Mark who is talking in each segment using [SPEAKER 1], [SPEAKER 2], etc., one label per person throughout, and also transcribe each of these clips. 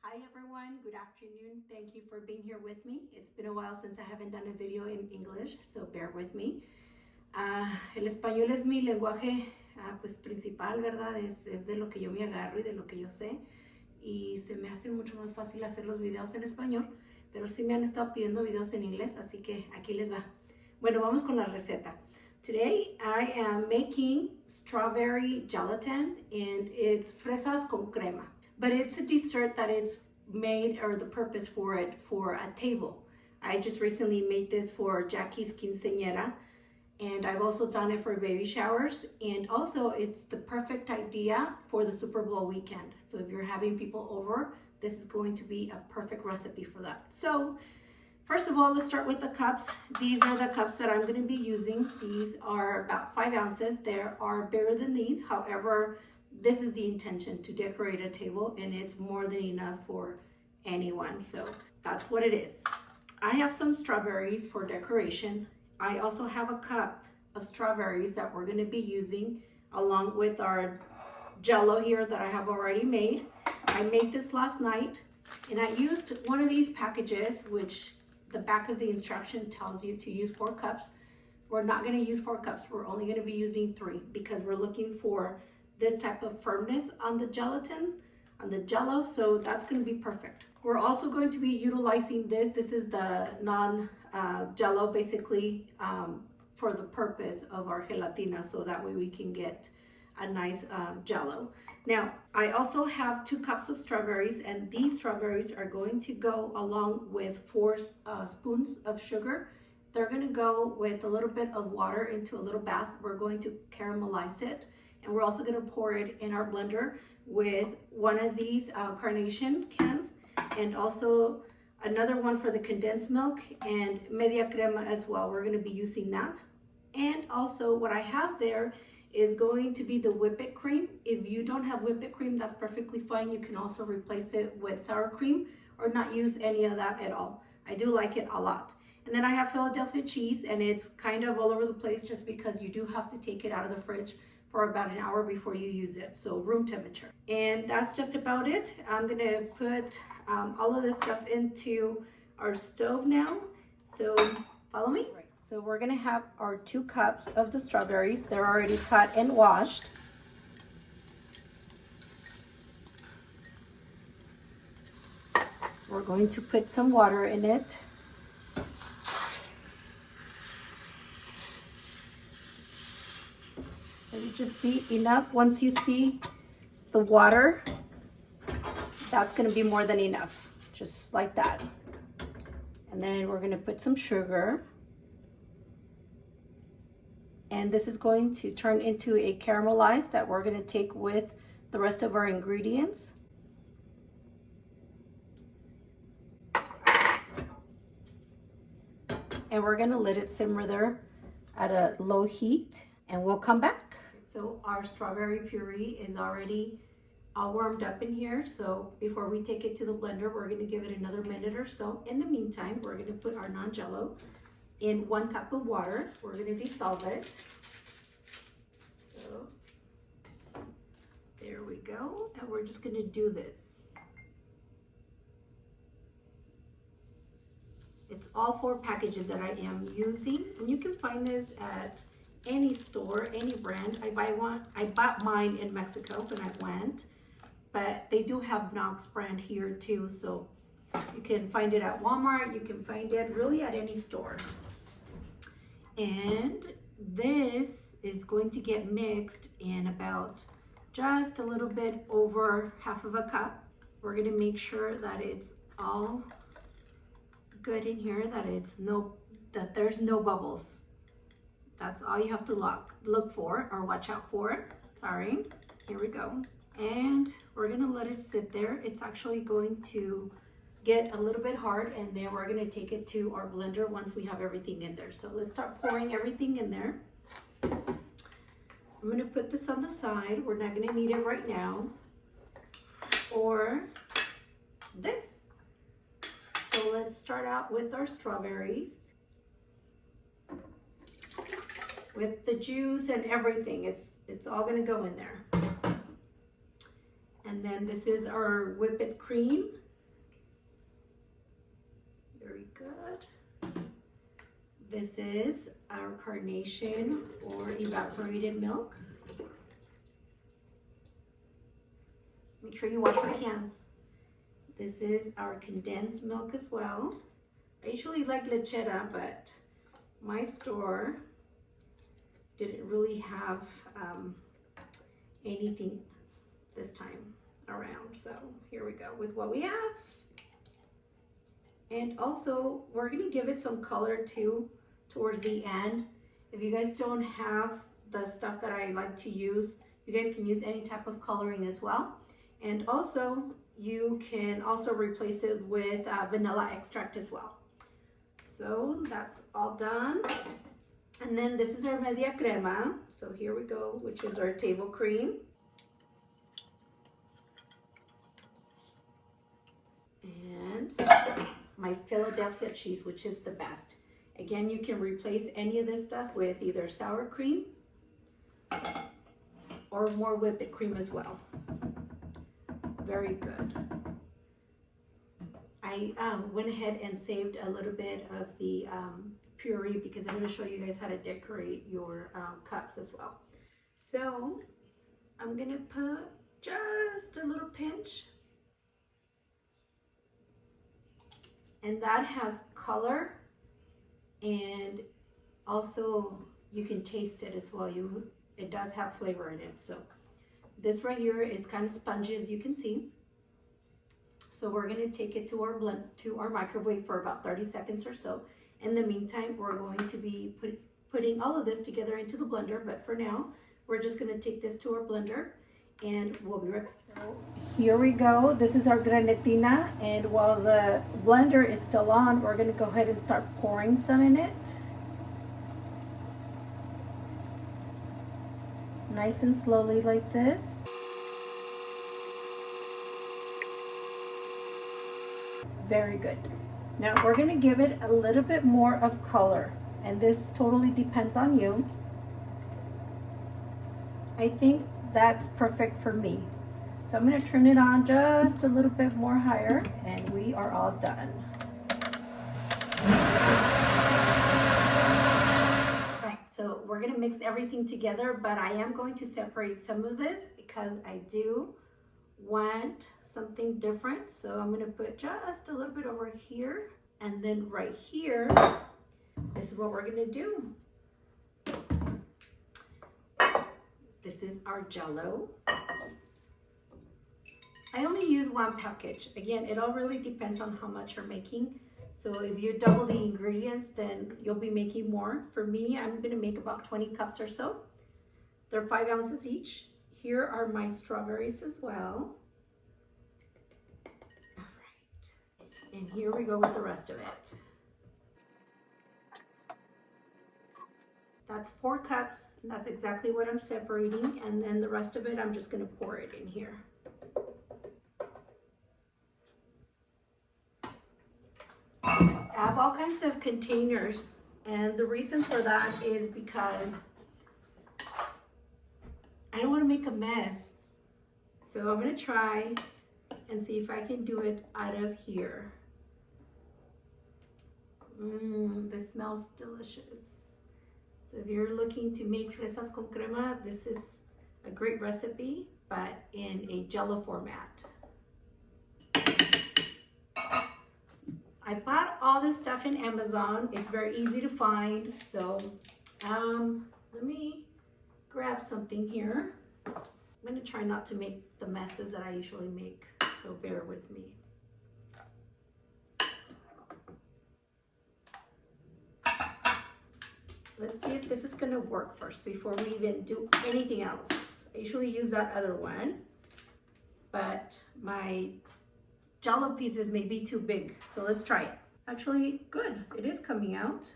[SPEAKER 1] Hi everyone, good afternoon. Thank you for being here with me. It's been a while since I haven't done a video in English, so bear with me. El español es mi lenguaje pues principal, ¿verdad? Es de lo que yo me agarro y de lo que yo sé. Y se me hace mucho más fácil hacer los videos en español, pero sí me han estado pidiendo videos en inglés, así que aquí les va. Bueno, vamos con la receta. Today I am making strawberry gelatin and it's fresas con crema. But it's a dessert that it's made, or the purpose for it, for a table. I just recently made this for Jackie's quinceañera, and I've also done it for baby showers, and also it's the perfect idea for the Super Bowl weekend. So if you're having people over, this is going to be a perfect recipe for that. So first of all, let's start with the cups. These are the cups that I'm going to be using. These are about 5 ounces. They are bigger than these. However, this is the intention, to decorate a table, and it's more than enough for anyone. So that's what it is. I have some strawberries for decoration. I also have a cup of strawberries that we're going to be using along with our Jello here that I have already made. I made this last night, and I used one of these packages, which the back of the instruction tells you to use 4 cups. We're not going to use 4 cups. We're only going to be using 3 because we're looking for this type of firmness on the gelatin, on the Jello, so that's going to be perfect. We're also going to be utilizing this. This is the non-Jello, basically, for the purpose of our gelatina, so that way we can get a nice Jello. Now, I also have 2 cups of strawberries, and these strawberries are going to go along with 4 spoons of sugar. They're going to go with a little bit of water into a little bath. We're going to caramelize it, and we're also going to pour it in our blender with one of these carnation cans, and also another one for the condensed milk, and media crema as well. We're going to be using that. And also what I have there is going to be the whipped cream. If you don't have whipped cream, that's perfectly fine. You can also replace it with sour cream or not use any of that at all. I do like it a lot. And then I have Philadelphia cheese, and it's kind of all over the place just because you do have to take it out of the fridge for about an hour before you use it, so room temperature. And that's just about it. I'm gonna put all of this stuff into our stove now, so follow me. Right. So we're gonna have our 2 cups of the strawberries. They're already cut and washed. We're going to put some water in it. It'll just be enough. Once you see the water, that's going to be more than enough, just like that. And then we're going to put some sugar, and this is going to turn into a caramelized that we're going to take with the rest of our ingredients. And we're going to let it simmer there at a low heat, and we'll come back. So our strawberry puree is already all warmed up in here. So before we take it to the blender, we're going to give it another minute or so. In the meantime, we're going to put our non-Jello in 1 cup of water. We're going to dissolve it. So there we go. And we're just going to do this. It's all 4 packages that I am using, and you can find this at any store, any brand. I bought mine in Mexico when I went, but they do have Knox brand here too, so you can find it at Walmart. You can find it really at any store. And this is going to get mixed in about just a little bit over half of a cup. We're going to make sure that it's all good in here, that there's no bubbles. That's all you have to look for or watch out for. Sorry, here we go. And we're gonna let it sit there. It's actually going to get a little bit hard, and then we're gonna take it to our blender once we have everything in there. So let's start pouring everything in there. I'm gonna put this on the side. We're not gonna need it right now. Or this. So let's start out with our strawberries. With the juice and everything, it's all gonna go in there. And then this is our whipped cream. Very good. This is our carnation or evaporated milk. Make sure you wash your hands. This is our condensed milk as well. I usually like lechera, but my store didn't really have anything this time around. So here we go with what we have. And also we're gonna give it some color too towards the end. If you guys don't have the stuff that I like to use, you guys can use any type of coloring as well. And also you can also replace it with vanilla extract as well. So that's all done. And then this is our media crema. So here we go, which is our table cream. And my Philadelphia cheese, which is the best. Again, you can replace any of this stuff with either sour cream or more whipped cream as well. Very good. I went ahead and saved a little bit of the puree because I'm going to show you guys how to decorate your cups as well. So I'm going to put just a little pinch. And that has color, and also you can taste it as well. It does have flavor in it. So this right here is kind of spongy, as you can see. So we're going to take it to our microwave for about 30 seconds or so. In the meantime, we're going to be putting all of this together into the blender, but for now we're just going to take this to our blender and we'll be right back. Here we go. This is our Grenetina, and while the blender is still on, we're going to go ahead and start pouring some in it. Nice and slowly like this. Very good. Now we're going to give it a little bit more of color, and this totally depends on you. I think that's perfect for me. So I'm going to turn it on just a little bit more higher, and we are all done. Right, so we're going to mix everything together, but I am going to separate some of this because I do want something different. So I'm going to put just a little bit over here, and then right here, this is what we're going to do. This is our Jello. I only use one package. Again, it all really depends on how much you're making. So if you double the ingredients, then you'll be making more. For me, I'm going to make about 20 cups or so. They're 5 ounces each. Here are my strawberries as well. All right. And here we go with the rest of it. That's 4 cups. That's exactly what I'm separating. And then the rest of it, I'm just going to pour it in here. I have all kinds of containers, and the reason for that is because I don't want to make a mess. So I'm going to try and see if I can do it out of here. This smells delicious. So if you're looking to make fresas con crema, this is a great recipe, but in a Jello format. I bought all this stuff in Amazon. It's very easy to find. So let me grab something here. I'm going to try not to make the messes that I usually make, so bear with me. Let's see if this is going to work first before we even do anything else. I usually use that other one, but my Jello pieces may be too big, so let's try it. Actually, good, it is coming out.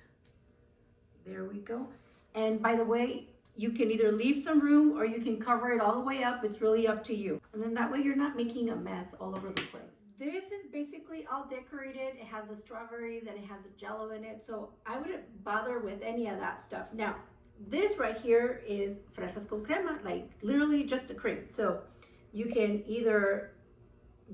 [SPEAKER 1] There we go. And by the way, you can either leave some room or you can cover it all the way up. It's really up to you. And then that way you're not making a mess all over the place. This is basically all decorated. It has the strawberries and it has the Jello in it, so I wouldn't bother with any of that stuff. Now, this right here is fresas con crema, like literally just the cream. So you can either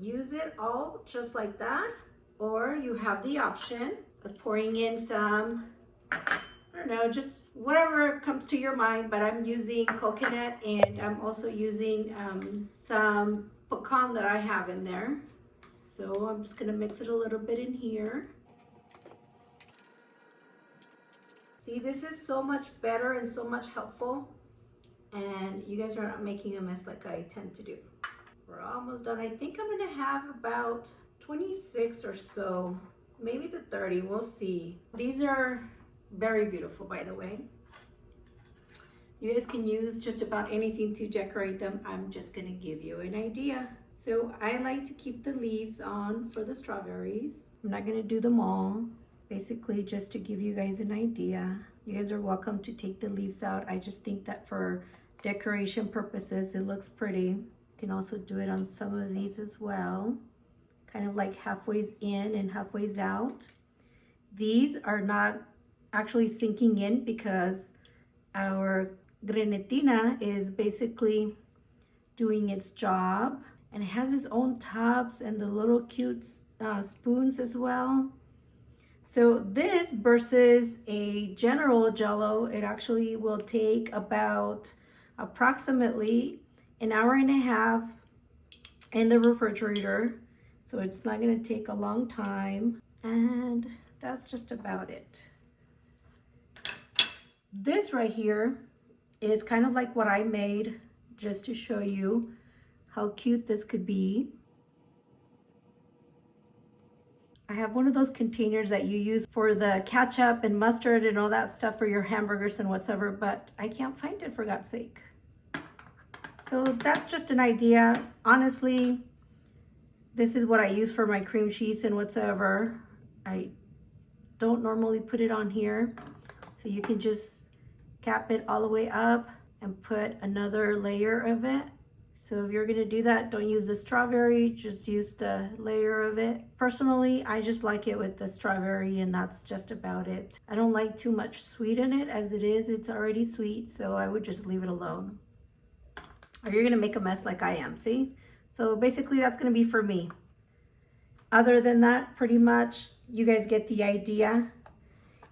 [SPEAKER 1] use it all just like that, Or you have the option of pouring in some, I don't know, just whatever comes to your mind, but I'm using coconut, and I'm also using some pecan that I have in there. So I'm just gonna mix it a little bit in here. See, this is so much better and so much helpful, and you guys are not making a mess like I tend to do. We're almost done. I think I'm gonna have about 26 or so, maybe the 30, we'll see. These are very beautiful, by the way. You guys can use just about anything to decorate them. I'm just gonna give you an idea. So I like to keep the leaves on for the strawberries. I'm not gonna do them all. Basically just to give you guys an idea. You guys are welcome to take the leaves out. I just think that for decoration purposes, it looks pretty. You can also do it on some of these as well. Kind of like halfway's in and halfway's out. These are not actually sinking in because our Grenetina is basically doing its job, and it has its own tubs and the little cute spoons as well. So this versus a general Jello, it actually will take about approximately an hour and a half in the refrigerator. So it's not going to take a long time, and that's just about it. This right here is kind of like what I made just to show you how cute this could be. I have one of those containers that you use for the ketchup and mustard and all that stuff for your hamburgers and whatsoever, but I can't find it, for God's sake. So that's just an idea. Honestly, this is what I use for my cream cheese and whatsoever. I don't normally put it on here. So you can just cap it all the way up and put another layer of it. So if you're gonna do that, don't use the strawberry, just use the layer of it. Personally, I just like it with the strawberry, and that's just about it. I don't like too much sweet in it. As it is, it's already sweet, so I would just leave it alone. Or you're gonna make a mess like I am, see? So basically that's gonna be for me. Other than that, pretty much, you guys get the idea.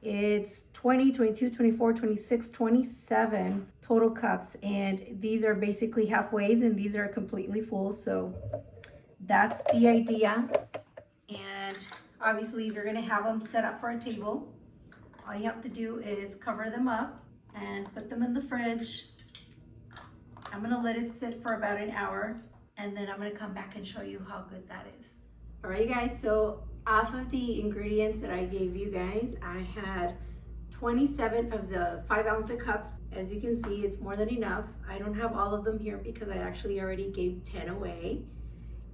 [SPEAKER 1] It's 20, 22, 24, 26, 27 total cups, and these are basically halfways, and these are completely full. So that's the idea. And obviously, if you're gonna have them set up for a table, all you have to do is cover them up and put them in the fridge. I'm gonna let it sit for about an hour, and then I'm gonna come back and show you how good that is. All right, guys, so off of the ingredients that I gave you guys, I had 27 of the 5-ounce cups. As you can see, it's more than enough. I don't have all of them here because I actually already gave 10 away.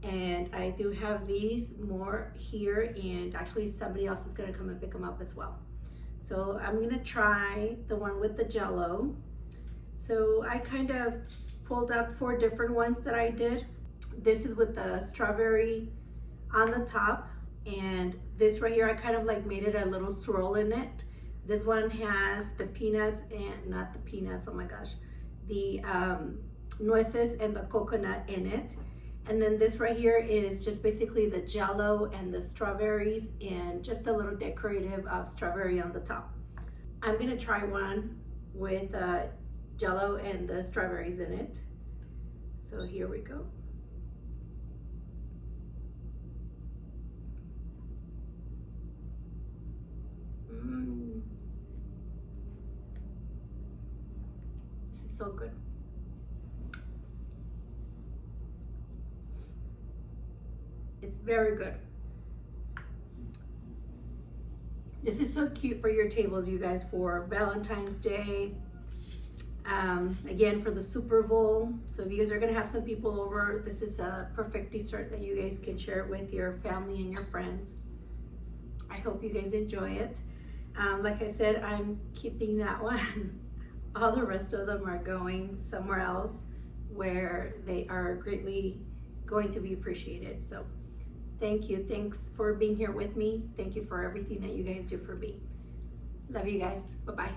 [SPEAKER 1] And I do have these more here, and actually somebody else is gonna come and pick them up as well. So I'm gonna try the one with the Jello. So I kind of pulled up 4 different ones that I did. This is with the strawberry on the top, and this right here, I kind of like made it a little swirl in it. This one has the peanuts, and not the peanuts, oh my gosh, the nueces and the coconut in it. And then this right here is just basically the Jello and the strawberries, and just a little decorative strawberry on the top. I'm gonna try one with Jello and the strawberries in it. So here we go. This is so good. It's very good. This is so cute for your tables, you guys, for Valentine's Day. Again, for the Super Bowl. So if you guys are gonna have some people over, this is a perfect dessert that you guys can share with your family and your friends. I hope you guys enjoy it. Like I said, I'm keeping that one. All the rest of them are going somewhere else where they are greatly going to be appreciated. So thank you. Thanks for being here with me. Thank you for everything that you guys do for me. Love you guys. Bye-bye.